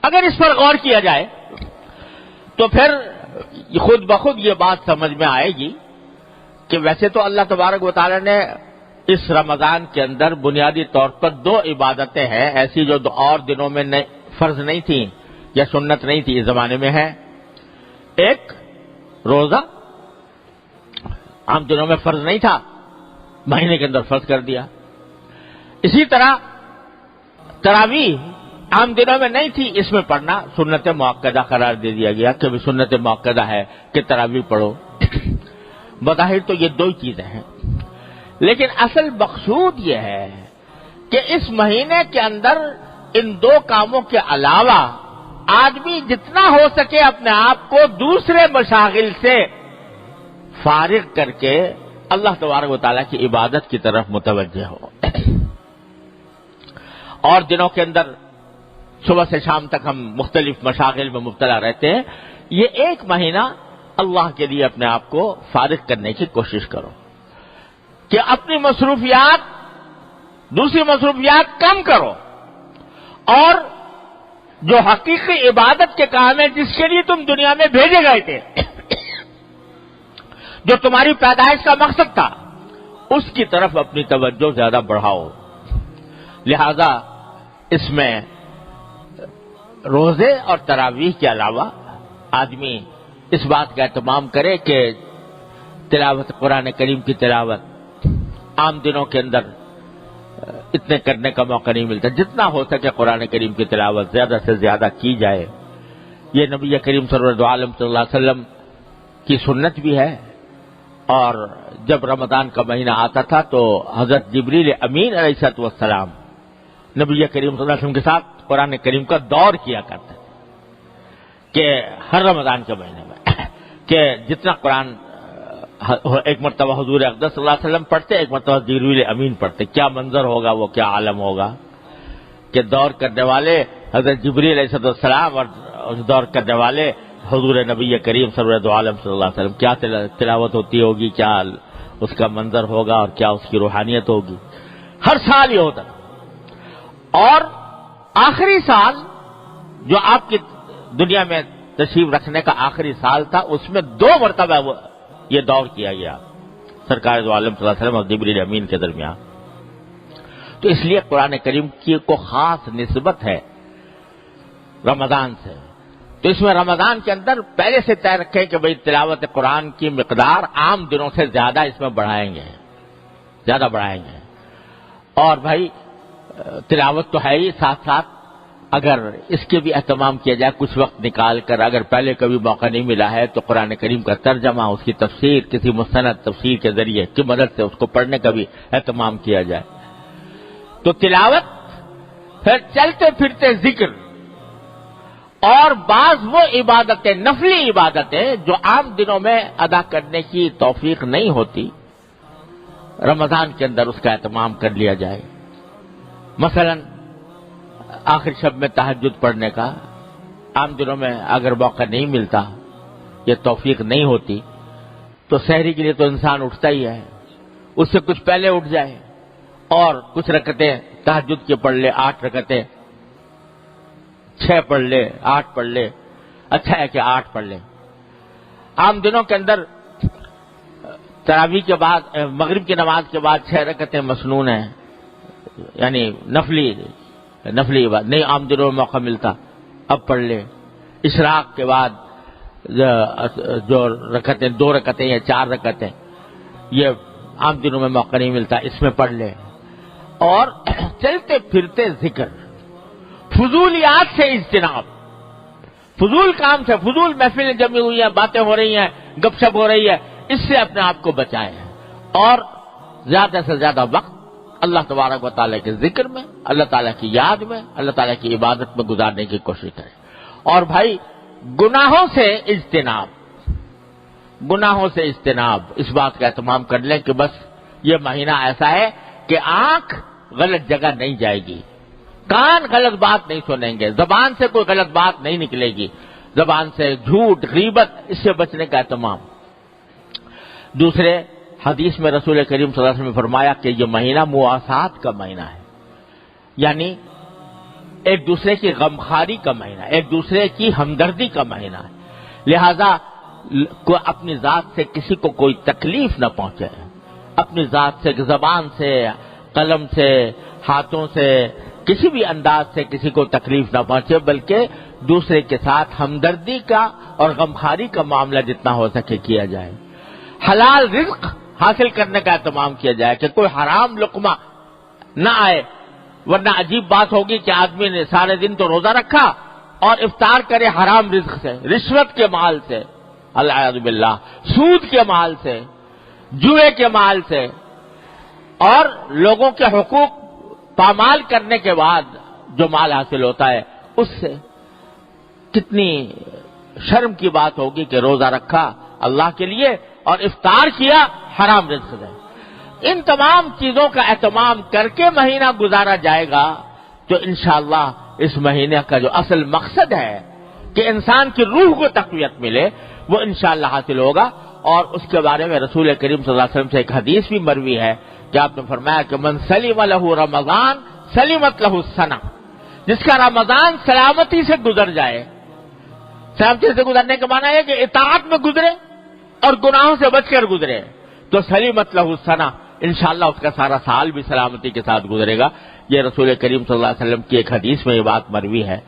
اگر اس پر غور کیا جائے تو پھر خود بخود یہ بات سمجھ میں آئے گی کہ ویسے تو اللہ تبارک و تعالی نے اس رمضان کے اندر بنیادی طور پر 2 عبادتیں ہیں ایسی جو اور دنوں میں فرض نہیں تھیں یا سنت نہیں تھی، اس زمانے میں ہے. ایک روزہ عام دنوں میں فرض نہیں تھا، مہینے کے اندر فرض کر دیا. اسی طرح تراویح عام دنوں میں نہیں تھی، اس میں پڑھنا سنت مؤکدہ قرار دے دیا گیا کہ سنت مؤکدہ ہے کہ تراویح پڑھو. بظاہر تو یہ 2 چیزیں ہیں، لیکن اصل مقصود یہ ہے کہ اس مہینے کے اندر ان 2 کاموں کے علاوہ آدمی جتنا ہو سکے اپنے آپ کو دوسرے مشاغل سے فارغ کر کے اللہ تبارک و تعالیٰ کی عبادت کی طرف متوجہ ہو. اور دنوں کے اندر صبح سے شام تک ہم مختلف مشاغل میں مبتلا رہتے ہیں. یہ 1 مہینہ اللہ کے لیے اپنے آپ کو فارغ کرنے کی کوشش کرو کہ اپنی مصروفیات، دوسری مصروفیات کم کرو، اور جو حقیقی عبادت کے کام ہے جس کے لیے تم دنیا میں بھیجے گئے تھے، جو تمہاری پیدائش کا مقصد تھا، اس کی طرف اپنی توجہ زیادہ بڑھاؤ. لہذا اس میں روزے اور تراویح کے علاوہ آدمی اس بات کا اہتمام کرے کہ تلاوت قرآن کریم کی تلاوت عام دنوں کے اندر اتنے کرنے کا موقع نہیں ملتا. جتنا ہو سکے قرآن کریم کی تلاوت زیادہ سے زیادہ کی جائے. یہ نبی کریم صلی اللہ علیہ وسلم کی سنت بھی ہے. اور جب رمضان کا مہینہ آتا تھا تو حضرت جبریل امین علیہ السلام نبی کریم صلی اللہ علیہ وسلم کے ساتھ قرآن کریم کا دور کیا کرتے کہ ہر رمضان کے مہینے میں کہ جتنا قرآن ایک مرتبہ حضور اقدس صلی اللہ علیہ وسلم پڑھتے، ایک مرتبہ جبریل امین پڑھتے. کیا منظر ہوگا، وہ کیا عالم ہوگا کہ دور کرنے والے حضرت جبریل علیہ السلام اور دور کرنے والے حضور نبی کریم صلی اللہ علیہ وسلم، کیا تلاوت ہوتی ہوگی، کیا اس کا منظر ہوگا اور کیا اس کی روحانیت ہوگی. ہر سال یہ ہوتا. اور آخری سال جو آپ کی دنیا میں تشریف رکھنے کا آخری سال تھا، اس میں 2 مرتبہ یہ دور کیا گیا سرکار دو عالم صلی اللہ علیہ وسلم اور جبریل امین کے درمیان. تو اس لیے قرآن کریم کی کو خاص نسبت ہے رمضان سے. تو اس میں رمضان کے اندر پہلے سے طے رکھیں کہ بھئی تلاوت قرآن کی مقدار عام دنوں سے زیادہ اس میں بڑھائیں گے. اور بھائی تلاوت تو ہے ہی، ساتھ ساتھ اگر اس کے بھی اہتمام کیا جائے کچھ وقت نکال کر، اگر پہلے کبھی موقع نہیں ملا ہے تو قرآن کریم کا ترجمہ، اس کی تفسیر کسی مستند تفسیر کے ذریعے کی مدد سے اس کو پڑھنے کا بھی اہتمام کیا جائے. تو تلاوت، پھر چلتے پھرتے ذکر، اور بعض وہ عبادتیں، نفلی عبادتیں جو عام دنوں میں ادا کرنے کی توفیق نہیں ہوتی، رمضان کے اندر اس کا اہتمام کر لیا جائے. مثلا آخر شب میں تہجد پڑھنے کا عام دنوں میں اگر موقع نہیں ملتا، یہ توفیق نہیں ہوتی، تو سحری کے لیے تو انسان اٹھتا ہی ہے، اس سے کچھ پہلے اٹھ جائے اور کچھ رکعتیں تہجد کی پڑھ لے، 8 رکعتیں، 6 پڑھ لے، 8 پڑھ لے. اچھا ہے کہ 8 پڑھ لے. عام دنوں کے اندر تراویح کے بعد، مغرب کی نماز کے بعد 6 رکعتیں مسنون ہیں، یعنی نفلی بات نہیں عام دنوں میں موقع ملتا، اب پڑھ لے. اشراق کے بعد جو رکعتیں، 2 رکعتیں یا 4 رکعتیں، یہ عام دنوں میں موقع نہیں ملتا، اس میں پڑھ لے. اور چلتے پھرتے ذکر، فضولیات سے اجتناب، فضول کام سے، فضول محفلیں جمی ہوئی ہیں، باتیں ہو رہی ہیں، گپ شپ ہو رہی ہے، اس سے اپنے آپ کو بچائیں اور زیادہ سے زیادہ وقت اللہ تبارک و تعالیٰ کے ذکر میں، اللہ تعالیٰ کی یاد میں، اللہ تعالیٰ کی عبادت میں گزارنے کی کوشش کریں. اور بھائی گناہوں سے اجتناب، اس بات کا اہتمام کر لیں کہ بس یہ مہینہ ایسا ہے کہ آنکھ غلط جگہ نہیں جائے گی، کان غلط بات نہیں سنیں گے، زبان سے کوئی غلط بات نہیں نکلے گی، زبان سے جھوٹ، غیبت، اس سے بچنے کا اہتمام. دوسرے حدیث میں رسول کریم صلی اللہ علیہ وسلم نے فرمایا کہ یہ مہینہ مواسات کا مہینہ ہے، یعنی ایک دوسرے کی غمخواری کا مہینہ، ایک دوسرے کی ہمدردی کا مہینہ ہے، لہذا اپنی ذات سے کسی کو کوئی تکلیف نہ پہنچے، اپنی ذات سے، زبان سے، قلم سے، ہاتھوں سے، کسی بھی انداز سے کسی کو تکلیف نہ پہنچے، بلکہ دوسرے کے ساتھ ہمدردی کا اور غمخواری کا معاملہ جتنا ہو سکے کیا جائے، حلال رزق حاصل کرنے کا اہتمام کیا جائے کہ کوئی حرام لقمہ نہ آئے، ورنہ عجیب بات ہوگی کہ آدمی نے سارے دن تو روزہ رکھا اور افطار کرے حرام رزق سے، رشوت کے مال سے، العیاذ باللہ، سود کے مال سے، جوئے کے مال سے، اور لوگوں کے حقوق پامال کرنے کے بعد جو مال حاصل ہوتا ہے اس سے کتنی شرم کی بات ہوگی کہ روزہ رکھا اللہ کے لیے اور افطار کیا حرام رزق سے۔ ان تمام چیزوں کا اہتمام کر کے مہینہ گزارا جائے گا تو انشاءاللہ اس مہینے کا جو اصل مقصد ہے کہ انسان کی روح کو تقویت ملے وہ انشاءاللہ حاصل ہوگا۔ اور اس کے بارے میں رسول کریم صلی اللہ علیہ وسلم سے ایک حدیث بھی مروی ہے کہ آپ نے فرمایا کہ من سلم لہ رمضان سلمت لہ السنہ، جس کا رمضان سلامتی سے گزر جائے، سلامتی سے گزرنے کا معنی ہے کہ اطاعت میں گزرے اور گناہوں سے بچ کر گزرے تو سلمت لہ السنہ، انشاءاللہ اس کا سارا سال بھی سلامتی کے ساتھ گزرے گا۔ یہ رسول کریم صلی اللہ علیہ وسلم کی ایک حدیث میں یہ بات مروی ہے۔